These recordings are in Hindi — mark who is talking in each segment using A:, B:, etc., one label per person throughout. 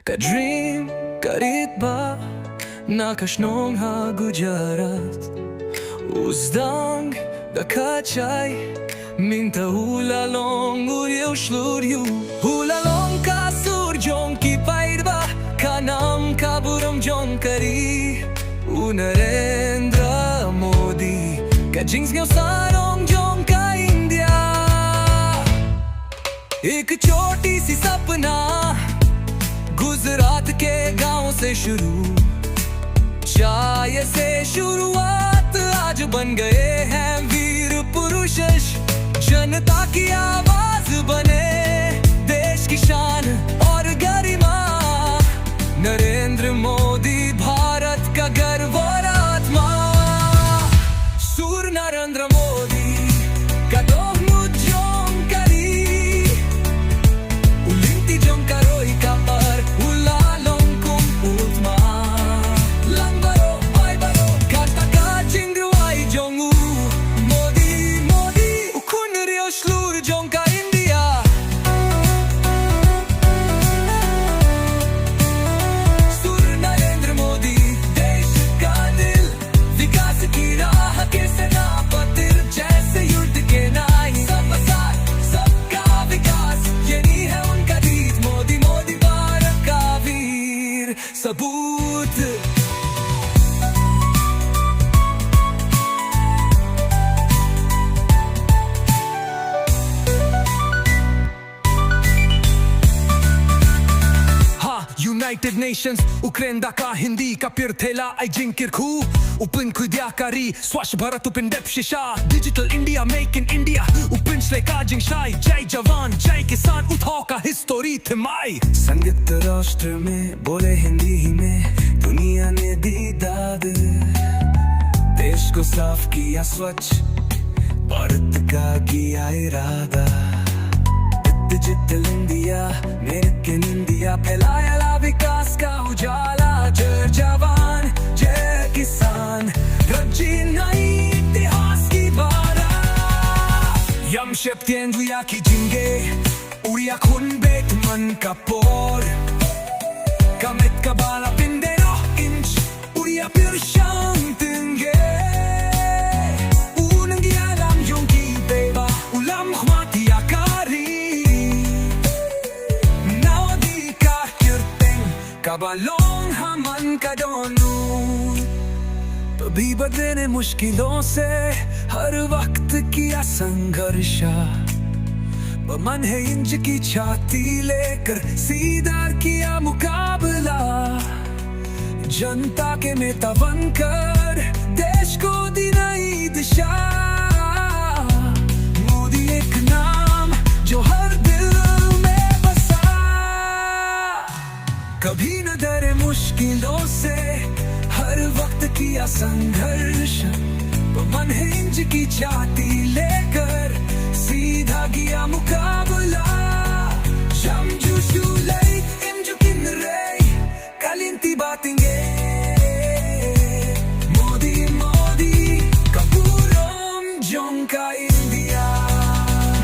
A: Ka-dream, karitba, nakasnong hagujarat Uzdang, dakachay, minta hulalong uriw shluryu Hulalong ka surjong ki paidba, kanam kaburam jong kari Narendra Modi, ka jinx gyo sarong jong ka India एक छोटी सी सपना गुजरात के गांव से शुरू चाय से शुरुआत आज बन गए हैं वीर पुरुष जनता की आवाज बने देश की शान और गरिमा नरेंद्र मोदी भारत का गर्व और आत्मा सूर नरेंद्र मोदी का सबूत United Nations, Ukraina ka hindi ka pirtela ay jinkir khu Upin kuidya kari, Swachh Bharat upin depshisha Digital India, Make in India, upin shle ka jingshai Jai Jawan, Jai Kisan, उठाओ का हिस्टोरी थमाई संयुक्त राष्ट्र में बोले हिंदी ही में दुनिया ने दी दाद देश को साफ किया स्वच्छ भारत का किया इरादा digital India make in India फैलाया विकास का उजाला जय जवान जय किसान रची नई इतिहास की बारा यम शक्तियां की जिंगे उड़िया खून बेट मन का पोर कमित का बाला पिंडेरो इंच उड़िया फिर शांतिंगे काबालों हमन का दोनों तभी बदले मुश्किलों से हर वक्त किया संघर्ष मन है इंच की छाती लेकर सीधा किया मुकाबला जनता के नेता बनकर देश को दी नई दिशा मोदी एक नाम जो हर दिल में बसा कभी न डरे मुश्किलों से हर वक्त किया संघर्ष मन है इंच की छाती लेकर सीधा किया मुकाबला Jamju shulay inju kinrey kalinti batinge Modi Modi kapuram jong ka India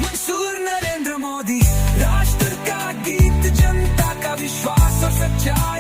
A: Mansoor Narendra Modi राष्ट्र का गीत जनता का विश्वास और सच्चाई